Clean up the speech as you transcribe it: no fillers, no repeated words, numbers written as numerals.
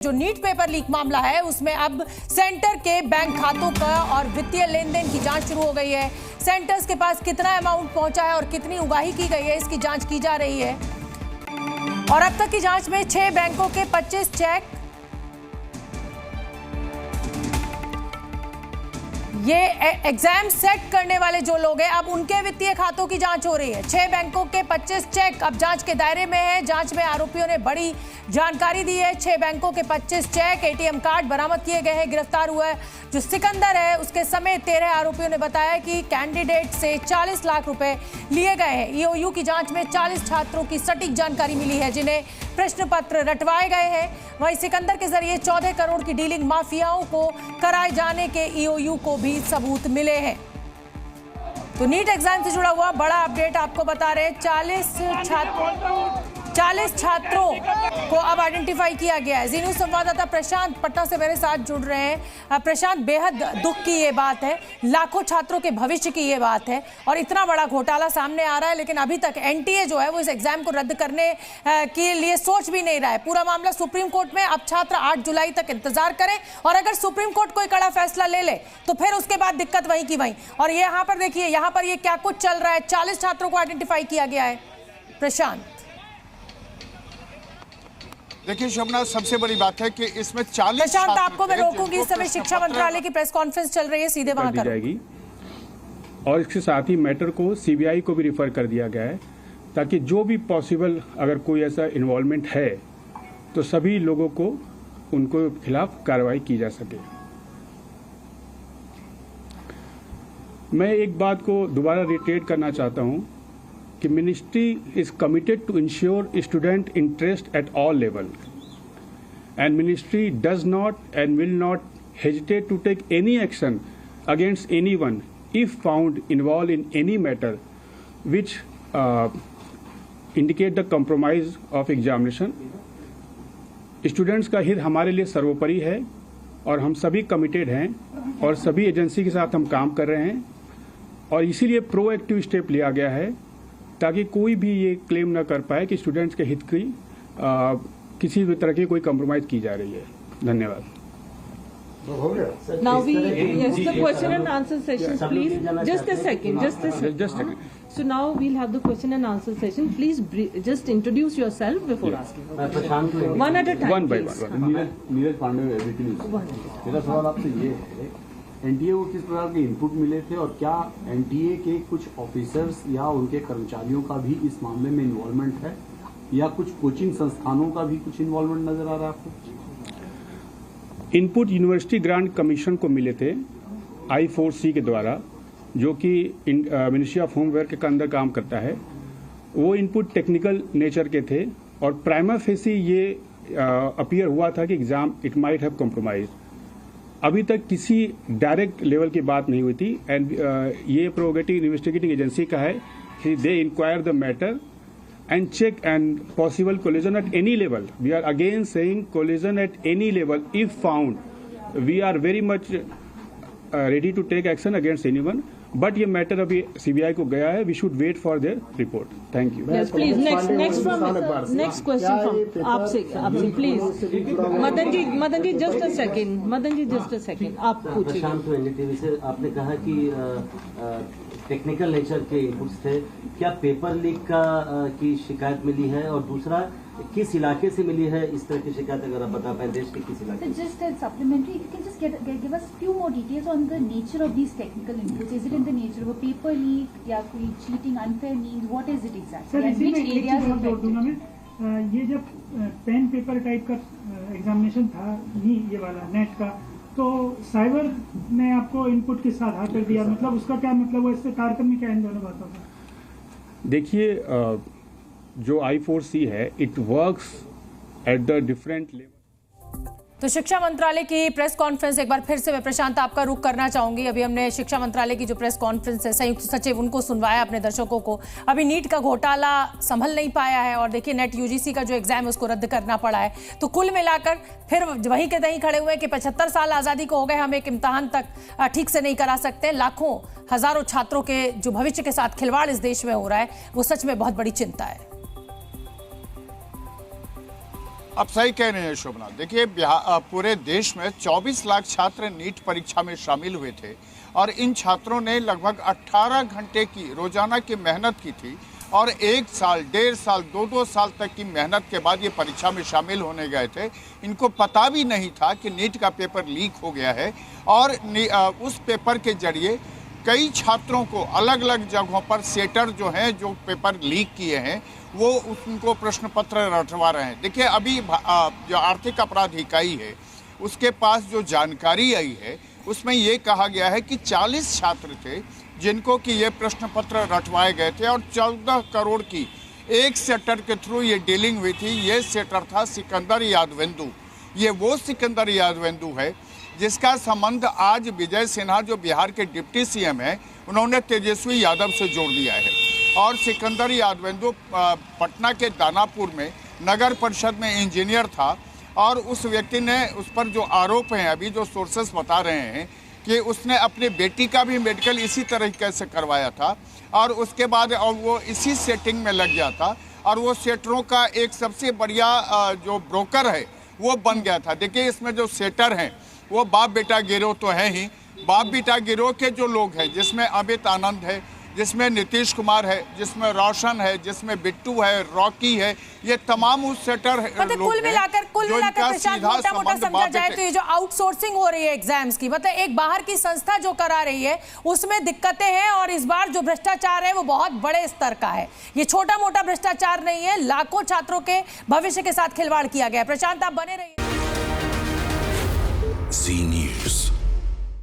जो NEET paper leak मामला है उसमें अब सेंटर के बैंक खातों का और वित्तीय लेन देन की जांच शुरू हो गई है। सेंटर्स के पास कितना अमाउंट पहुंचा है और कितनी उगाही की गई है, इसकी जांच की जा रही है। और अब तक की जांच में 6 बैंकों के 25 चेक, ये एग्जाम सेट करने वाले जो लोग हैं अब उनके वित्तीय खातों की जांच हो रही है। 6 बैंकों के 25 चेक अब जांच के दायरे में है। जांच में आरोपियों ने बड़ी जानकारी दी है। 6 बैंकों के 25 चेक, एटीएम कार्ड बरामद किए गए हैं। गिरफ्तार हुआ है जो सिकंदर है उसके समेत 13 आरोपियों ने बताया कि कैंडिडेट से 40 लाख रुपए लिए गए हैं। ईओयू की जांच में 40 छात्रों की सटीक जानकारी मिली है जिन्हें प्रश्न पत्र रटवाए गए हैं। वहीं सिकंदर के जरिए 14 करोड़ की डीलिंग माफियाओं को कराए जाने के ईओयू को भी सबूत मिले हैं। तो नीट एग्जाम से जुड़ा हुआ बड़ा अपडेट आपको बता रहे हैं। 40 छात्रों को अब आइडेंटिफाई किया गया है। जी न्यूज संवाददाता प्रशांत पटना से मेरे साथ जुड़ रहे हैं। प्रशांत, बेहद दुख की ये बात है, लाखों छात्रों के भविष्य की ये बात है और इतना बड़ा घोटाला सामने आ रहा है, लेकिन अभी तक एनटीए जो है वो इस एग्जाम को रद्द करने के लिए सोच भी नहीं रहा है। पूरा मामला सुप्रीम कोर्ट में। अब छात्र 8 जुलाई तक इंतजार करें और अगर सुप्रीम कोर्ट कोई कड़ा फैसला ले ले तो फिर उसके बाद दिक्कत वहीं की वहीं। और ये यहाँ पर देखिए, यहाँ पर ये क्या कुछ चल रहा है। 40 छात्रों को आइडेंटिफाई किया गया है। प्रशांत, देखिए शबना, सबसे बड़ी बात है कि इसमें 40 प्रशांत, आपको मैं रोकूंगी। इस समय शिक्षा मंत्रालय की प्रेस कॉन्फ्रेंस चल रही है, सीधे वहां कर जाएगी और इसके साथ ही मैटर को सीबीआई को भी रिफर कर दिया गया है ताकि जो भी पॉसिबल अगर कोई ऐसा इन्वॉल्वमेंट है तो सभी लोगों को उनको खिलाफ कार्रवाई की जा सके। मैं एक बात को दोबारा रिटेट करना चाहता हूं कि ministry is committed to ensure student interest at all level, and ministry does not and will not hesitate to take any action against anyone if found involved in any matter which indicate the compromise of examination. Students का हित हमारे लिए सर्वोपरि है और हम सभी committed हैं और सभी एजेंसी के साथ हम काम कर रहे हैं और इसीलिए प्रोएक्टिव स्टेप लिया गया है ताकि कोई भी ये क्लेम न कर पाए कि स्टूडेंट्स के हित की किसी भी तरह की कोई कॉम्प्रोमाइज की जा रही है। धन्यवाद। Now we yes, the question and answer session, please. Just a second. So now we'll have the question and answer session. Please just introduce yourself before asking. One at a time. One by one. Neeraj Pandey, ABP news. मेरा सवाल आपसे ये है, NTA को किस प्रकार के input मिले थे और क्या एनटीए के कुछ ऑफिसर्स या उनके कर्मचारियों का भी इस मामले में इन्वॉल्वमेंट है या कुछ कोचिंग संस्थानों का भी कुछ इन्वॉल्वमेंट नजर आ रहा है आपको? इनपुट यूनिवर्सिटी ग्रांट कमीशन को मिले थे I4C के द्वारा, जो कि मिनिस्ट्री ऑफ होम वेयर के अंदर काम करता है। वो इनपुट टेक्निकल नेचर के थे और प्राइमा फेसी ये अपीयर हुआ था कि exam it might have compromise. अभी तक किसी डायरेक्ट लेवल की बात नहीं हुई थी एंड ये प्रोगेटिव इन्वेस्टिगेटिंग एजेंसी का है कि they inquire the matter and check and possible collusion at any level. We are again saying collusion at any level if found, we are very much ready to take action against anyone, but ये matter अभी CBI को गया है। We should wait for their report. Thank you. Yes, please. Next question from आपसे please. Madan ji just a second. आप पूछिए। प्रशांत NDTV से आपने कहा कि टेक्निकल नेचर के इनपुट्स थे, क्या पेपर लीक की शिकायत मिली है और दूसरा किस इलाके से मिली है इस तरह की शिकायत, अगर आप बता पाएं, देश के किस इलाके? So just as supplementary, if you can just give us few more details on the nature of these technical inputs. Is it in the nature of a paper leak या कोई cheating, unfair means? What is it exactly? Sir, इसी में एक चीज और जोड़ दूंगा मैं। ये जब पेन पेपर टाइप का एग्जामिनेशन था, ये वाला नेट का, तो साइबर ने आपको इनपुट किस आधार पर दिया, मतलब उसका क्या मतलब है, इससे तारतम्य में क्या इन दोनों बातों का? देखिए, जो I4C है it works at the different level. तो शिक्षा मंत्रालय की प्रेस कॉन्फ्रेंस एक बार फिर से मैं प्रशांत आपका रुख करना चाहूंगी। अभी हमने शिक्षा मंत्रालय की जो प्रेस कॉन्फ्रेंस है, संयुक्त सचिव उनको सुनवाया अपने दर्शकों को। अभी नीट का घोटाला संभल नहीं पाया है और देखिए नेट यूजीसी का जो एग्जाम है उसको रद्द करना पड़ा है। तो कुल मिलाकर फिर वहीं के तहीं खड़े हुए कि 75 साल आज़ादी को हो गए, हम एक इम्तहान तक ठीक से नहीं करा सकते। लाखों हजारों छात्रों के जो भविष्य के साथ खिलवाड़ इस देश में हो रहा है वो सच में बहुत बड़ी चिंता है। आप सही कह रहे हैं शोभना। देखिए पूरे देश में 24 लाख छात्र नीट परीक्षा में शामिल हुए थे और इन छात्रों ने लगभग 18 घंटे की रोजाना की मेहनत की थी और 1 साल, 1.5 साल, 2-2 साल तक की मेहनत के बाद ये परीक्षा में शामिल होने गए थे। इनको पता भी नहीं था कि नीट का पेपर लीक हो गया है और उस पेपर के जरिए कई छात्रों को अलग अलग जगहों पर सेटर जो हैं जो पेपर लीक किए हैं वो उनको प्रश्न पत्र रटवा रहे हैं। देखिए अभी जो आर्थिक अपराध इकाई है उसके पास जो जानकारी आई है उसमें ये कहा गया है कि 40 छात्र थे जिनको कि ये प्रश्न पत्र रटवाए गए थे और 14 करोड़ की एक सेटर के थ्रू ये डीलिंग हुई थी। ये सेटर था सिकंदर यादवेंदु। ये वो सिकंदर यादवेंदु है जिसका संबंध आज विजय सिन्हा जो बिहार के डिप्टी सीएम हैं उन्होंने तेजस्वी यादव से जोड़ दिया है। और सिकंदर यादवेंदु पटना के दानापुर में नगर परिषद में इंजीनियर था और उस व्यक्ति ने उस पर जो आरोप हैं अभी जो सोर्सेस बता रहे हैं कि उसने अपनी बेटी का भी मेडिकल इसी तरीके से करवाया था और उसके बाद वो इसी सेटिंग में लग गया था और वो सेटरों का एक सबसे बढ़िया जो ब्रोकर है वो बन गया था। देखिए इसमें जो सेटर हैं वो बाप बेटा गिरोह तो है ही। बाप बेटा गिरोह के जो लोग हैं जिसमें अमित आनंद है, जिसमें नीतीश कुमार है, जिसमें रोशन है, जिसमें बिट्टू है, रॉकी है, ये तमाम उस सेटर मतलब कुल मिलाकर प्रशांत मोटा समझा जाए तो ये जो आउटसोर्सिंग हो रही है एग्जाम्स की, मतलब एक बाहर की संस्था जो करा रही है उसमें दिक्कतें हैं और इस बार जो भ्रष्टाचार है वो बहुत बड़े स्तर का है। ये छोटा मोटा भ्रष्टाचार नहीं है, लाखों छात्रों के भविष्य के साथ खिलवाड़ किया गया है। प्रशांत आप बने रहिए।